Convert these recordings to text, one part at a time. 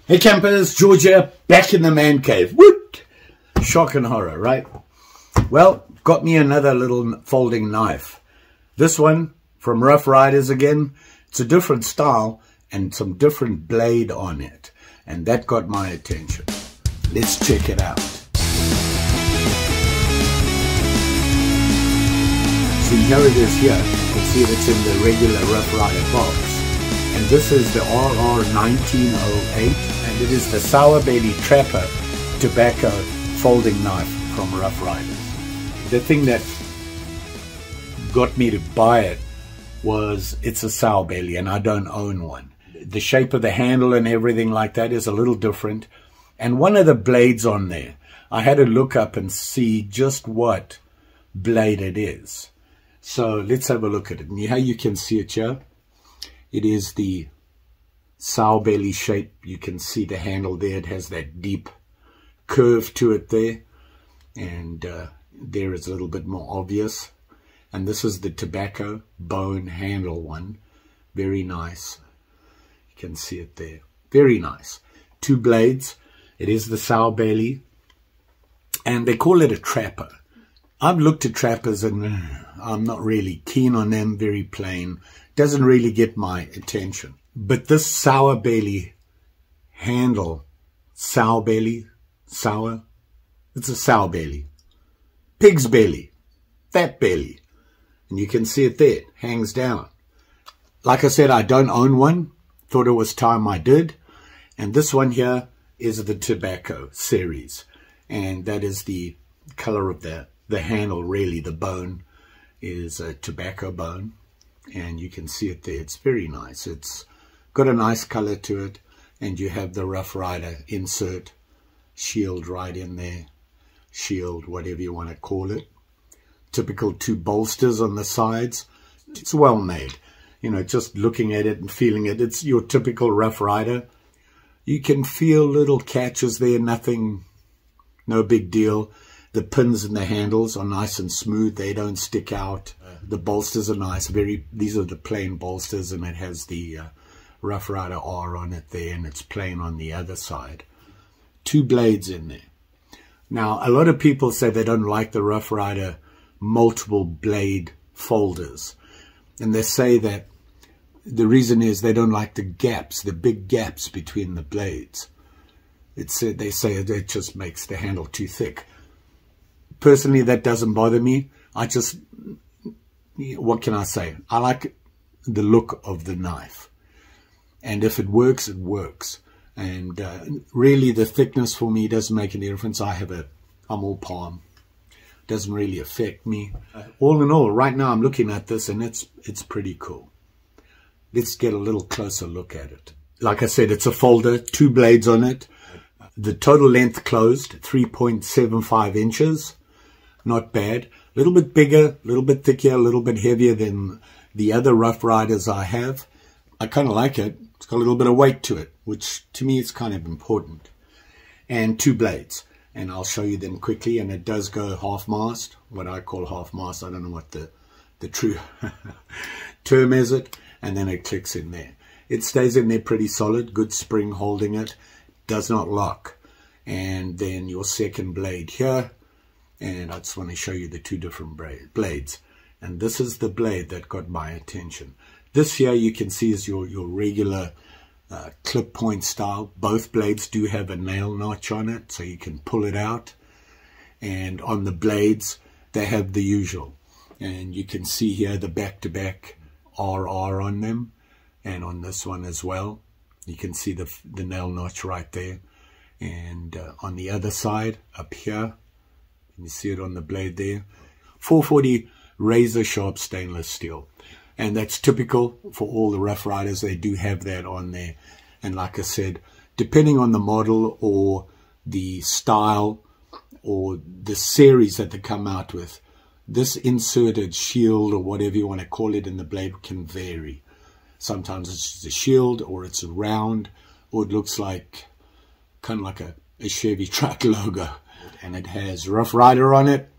Hey campers, Georgia, back in the man cave. Woot! Shock and horror, right? Well, got me another little folding knife. This one from Rough Riders again. It's a different style and some different blade on it. And that got my attention. Let's check it out. So here it is here. You can see it's in the regular Rough Rider box. And this is the RR1908. And it is the Sowbelly Trapper tobacco folding knife from Rough Riders. The thing that got me to buy it was it's a Sowbelly and I don't own one. The shape of the handle and everything like that is a little different. And one of the blades on there, I had to look up and see just what blade it is. So let's have a look at it. And how you can see it here, it is the Sowbelly shape. You can see the handle there. It has that deep curve to it there. And there is a little bit more obvious. And this is the tobacco bone handle one. Very nice. You can see it there. Very nice. Two blades. It is the Sowbelly. And they call it a trapper. I've looked at trappers and I'm not really keen on them. Very plain. Doesn't really get my attention. But this Sowbelly handle, Sowbelly, sour, it's a Sowbelly. Pig's belly, fat belly. And you can see it there, it hangs down. Like I said, I don't own one. Thought it was time I did. And this one here is the tobacco series. And that is the color of the handle, really. The bone is a tobacco bone. And you can see it there. It's very nice. It's got a nice color to it. And you have the Rough Rider insert shield right in there. Shield, whatever you want to call it. Typical two bolsters on the sides. It's well made. You know, just looking at it and feeling it. It's your typical Rough Rider. You can feel little catches there. Nothing, no big deal. The pins and the handles are nice and smooth. They don't stick out. The bolsters are nice. These are the plain bolsters, and it has the Rough Rider R on it there, and it's plain on the other side. Two blades in there. Now, a lot of people say they don't like the Rough Rider multiple blade folders. And they say that the reason is they don't like the gaps, the big gaps between the blades. They say it just makes the handle too thick. Personally, that doesn't bother me. What can I say? I like the look of the knife. And if it works, it works. And really the thickness for me doesn't make any difference. I'm all palm. Doesn't really affect me. All in all, right now I'm looking at this and it's pretty cool. Let's get a little closer look at it. Like I said, it's a folder, two blades on it. The total length closed, 3.75 inches. Not bad. A little bit bigger, a little bit thicker, a little bit heavier than the other Rough Riders I have. I kind of like it. It's got a little bit of weight to it, which to me is kind of important. And two blades. And I'll show you them quickly. And it does go half-mast, what I call half-mast. I don't know what the true term is it. And then it clicks in there. It stays in there pretty solid. Good spring holding it. Does not lock. And then your second blade here. And I just want to show you the two different blades. And this is the blade that got my attention. This here you can see is your regular clip point style. Both blades do have a nail notch on it, so you can pull it out. And on the blades, they have the usual. And you can see here the back-to-back RR on them. And on this one as well. You can see the nail notch right there. And on the other side, up here, you see it on the blade there. 440 razor sharp stainless steel. And that's typical for all the Rough Riders. They do have that on there. And like I said, depending on the model or the style or the series that they come out with, this inserted shield or whatever you want to call it in the blade can vary. Sometimes it's just a shield or it's a round or it looks like kind of like a Chevy truck logo. And it has Rough Rider on it.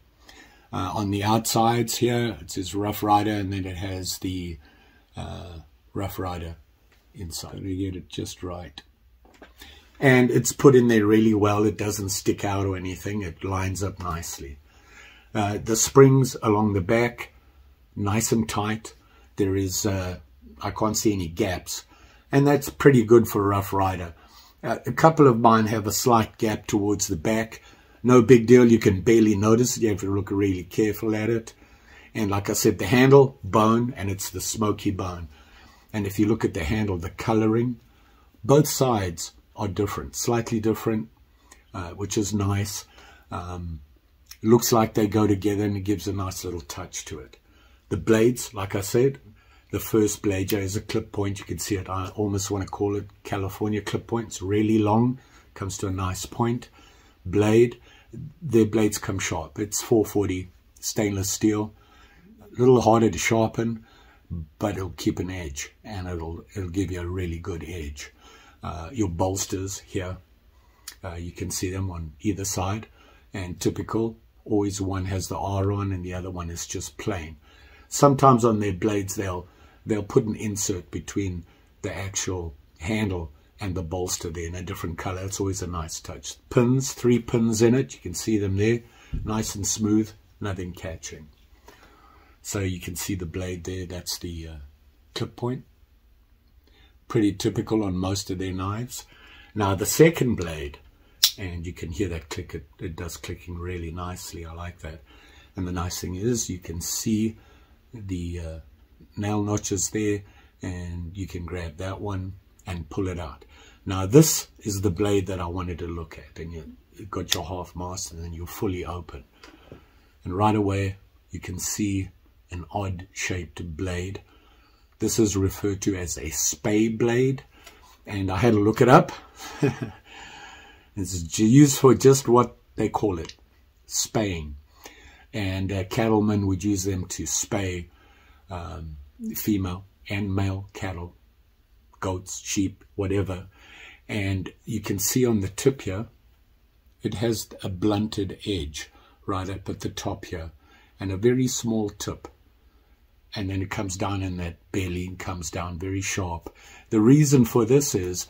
On the outsides here, it says Rough Rider, and then it has the Rough Rider inside. To get it just right. And it's put in there really well. It doesn't stick out or anything. It lines up nicely. The springs along the back, nice and tight. There is, I can't see any gaps. And that's pretty good for a Rough Rider. A couple of mine have a slight gap towards the back. No big deal. You can barely notice it. You have to look really careful at it. And like I said, the handle, bone, and it's the smoky bone. And if you look at the handle, the coloring, both sides are different, slightly different, which is nice. Looks like they go together, and it gives a nice little touch to it. The blades, like I said, the first blade here is a clip point. You can see it. I almost want to call it California clip point. It's really long, comes to a nice point. Blade, their blades come sharp. It's 440 stainless steel, a little harder to sharpen, but it'll keep an edge, and it'll give you a really good edge. Your bolsters here, you can see them on either side, and typical, always one has the R on and the other one is just plain. Sometimes on their blades they'll put an insert between the actual handle and the bolster there in a different color. It's always a nice touch. Pins, 3 pins in it, you can see them there, nice and smooth, nothing catching. So you can see the blade there, that's the clip point. Pretty typical on most of their knives. Now the second blade, and you can hear that click, it does clicking really nicely. I like that. And the nice thing is you can see the nail notches there, and you can grab that one and pull it out. Now this is the blade that I wanted to look at, and you've got your half mast and then you're fully open. And right away you can see an odd shaped blade. This is referred to as a spay blade, and I had to look it up. It's used for just what they call it, spaying. And cattlemen would use them to spay female and male cattle, goats, sheep, whatever. And you can see on the tip here, it has a blunted edge right up at the top here, and a very small tip. And then it comes down in that belly and comes down very sharp. The reason for this is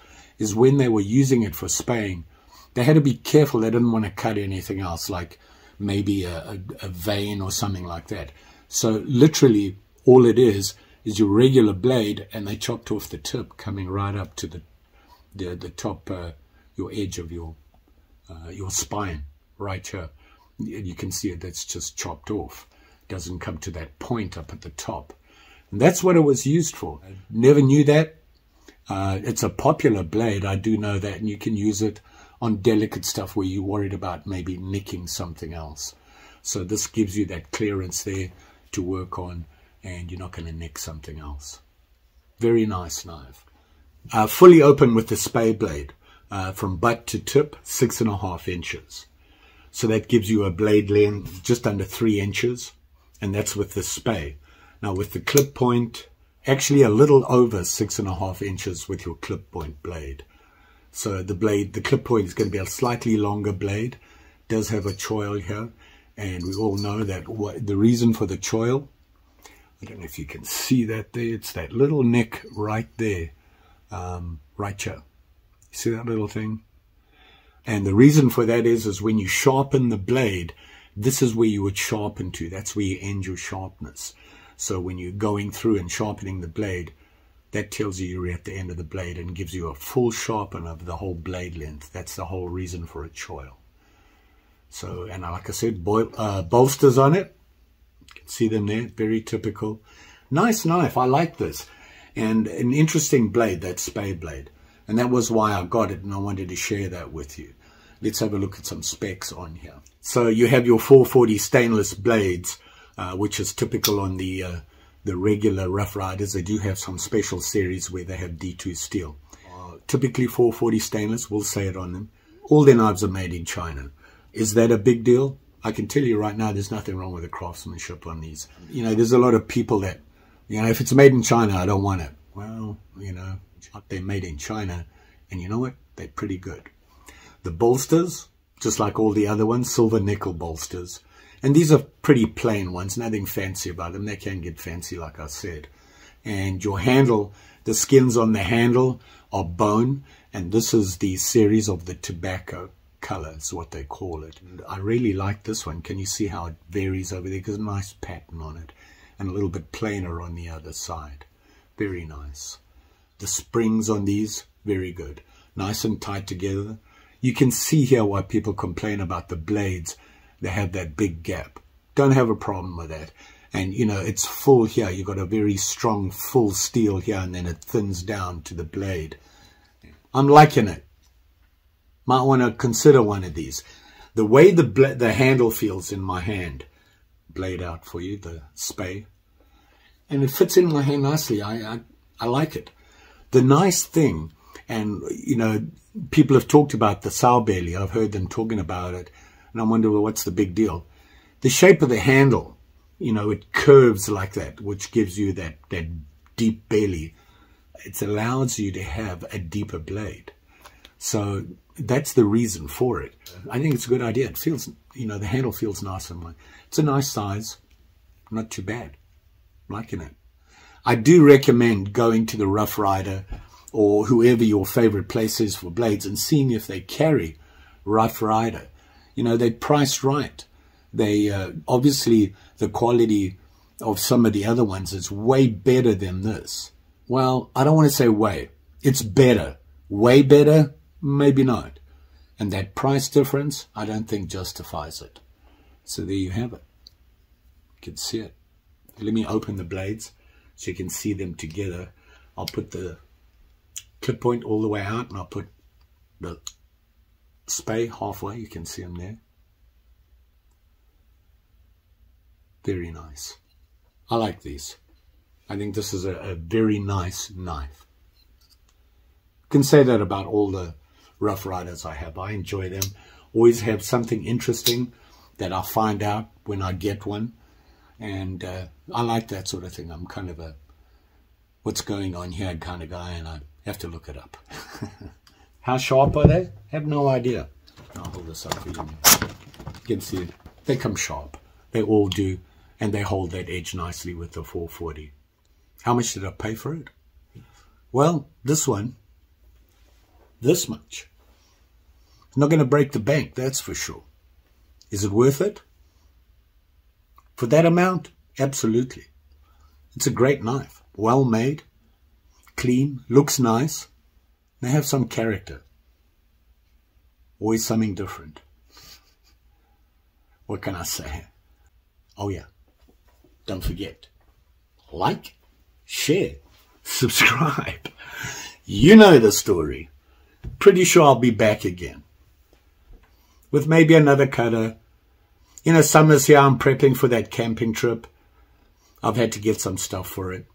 when they were using it for spaying, they had to be careful. They didn't want to cut anything else, like maybe a vein or something like that. So literally all it is your regular blade, and they chopped off the tip coming right up to the top, your edge of your spine right here. You can see it, that's just chopped off. It doesn't come to that point up at the top. And that's what it was used for. I never knew that. It's a popular blade, I do know that, and you can use it on delicate stuff where you're worried about maybe nicking something else. So this gives you that clearance there to work on, and you're not going to nick something else. Very nice knife. Fully open with the spay blade, from butt to tip, 6.5 inches. So that gives you a blade length just under 3 inches, and that's with the spay. Now with the clip point, actually a little over 6.5 inches with your clip point blade. So the clip point is going to be a slightly longer blade. It does have a choil here, and we all know that the reason for the choil, I don't know if you can see that there, it's that little nick right there, right here. You see that little thing? And the reason for that is when you sharpen the blade, this is where you would sharpen to. That's where you end your sharpness. So when you're going through and sharpening the blade, that tells you you're at the end of the blade and gives you a full sharpen of the whole blade length. That's the whole reason for a choil. So, and like I said, bolsters on it. You can see them there, very typical. Nice knife, I like this. And an interesting blade, that spay blade. And that was why I got it, and I wanted to share that with you. Let's have a look at some specs on here. So you have your 440 stainless blades, which is typical on the regular Rough Riders. They do have some special series where they have D2 steel. Typically 440 stainless, we'll say it on them. All their knives are made in China. Is that a big deal? I can tell you right now, there's nothing wrong with the craftsmanship on these. You know, there's a lot of people that, you know, if it's made in China, I don't want it. Well, you know, they're made in China, and you know what? They're pretty good. The bolsters, just like all the other ones, silver nickel bolsters. And these are pretty plain ones, nothing fancy about them. They can get fancy, like I said. And your handle, the skins on the handle are bone, and this is the series of the tobacco color is what they call it. And I really like this one. Can you see how it varies over there? There's a nice pattern on it and a little bit plainer on the other side. Very nice. The springs on these, very good. Nice and tight together. You can see here why people complain about the blades. They have that big gap. Don't have a problem with that. And, you know, it's full here. You've got a very strong, full steel here, and then it thins down to the blade. I'm liking it. Might want to consider one of these. The way the handle feels in my hand, blade out for you, the spay, and it fits in my hand nicely. I like it. The nice thing, and, you know, people have talked about the Sowbelly. I've heard them talking about it, and I wonder, well, what's the big deal? The shape of the handle, you know, it curves like that, which gives you that deep belly. It allows you to have a deeper blade. So that's the reason for it. I think it's a good idea. It feels, you know, the handle feels nice on mine. It's a nice size. Not too bad. I'm liking it. I do recommend going to the Rough Rider or whoever your favorite place is for blades and seeing if they carry Rough Rider. You know, they're priced right. They obviously the quality of some of the other ones is way better than this. Well, I don't want to say way. It's better. Way better? Maybe not. And that price difference, I don't think justifies it. So there you have it. You can see it. Let me open the blades so you can see them together. I'll put the clip point all the way out, and I'll put the spay halfway. You can see them there. Very nice. I like these. I think this is a very nice knife. I can say that about all the Rough Riders I have. I enjoy them. Always have something interesting that I find out when I get one. And I like that sort of thing. I'm kind of a what's going on here kind of guy, and I have to look it up. How sharp are they? I have no idea. I'll hold this up for you. You can see it. They come sharp. They all do. And they hold that edge nicely with the 440. How much did I pay for it? Well, this one, this much. It's not going to break the bank, that's for sure. Is it worth it? For that amount? Absolutely. It's a great knife. Well made, clean, looks nice. They have some character. Always something different. What can I say? Oh yeah. Don't forget, like, share, subscribe. You know the story. Pretty sure I'll be back again with maybe another cutter. You know, summer's here. I'm prepping for that camping trip. I've had to get some stuff for it.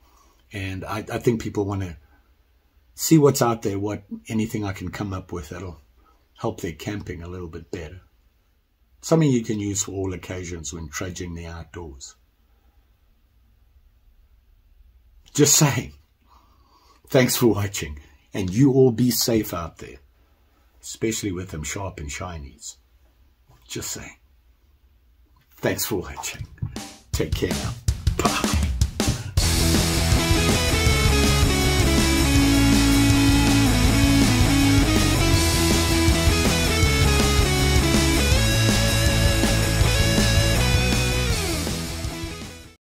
And I think people want to see what's out there, anything I can come up with that'll help their camping a little bit better. Something you can use for all occasions when trudging the outdoors. Just saying. Thanks for watching. And you all be safe out there. Especially with them sharp and shinies. Just saying. Thanks for watching. Take care now.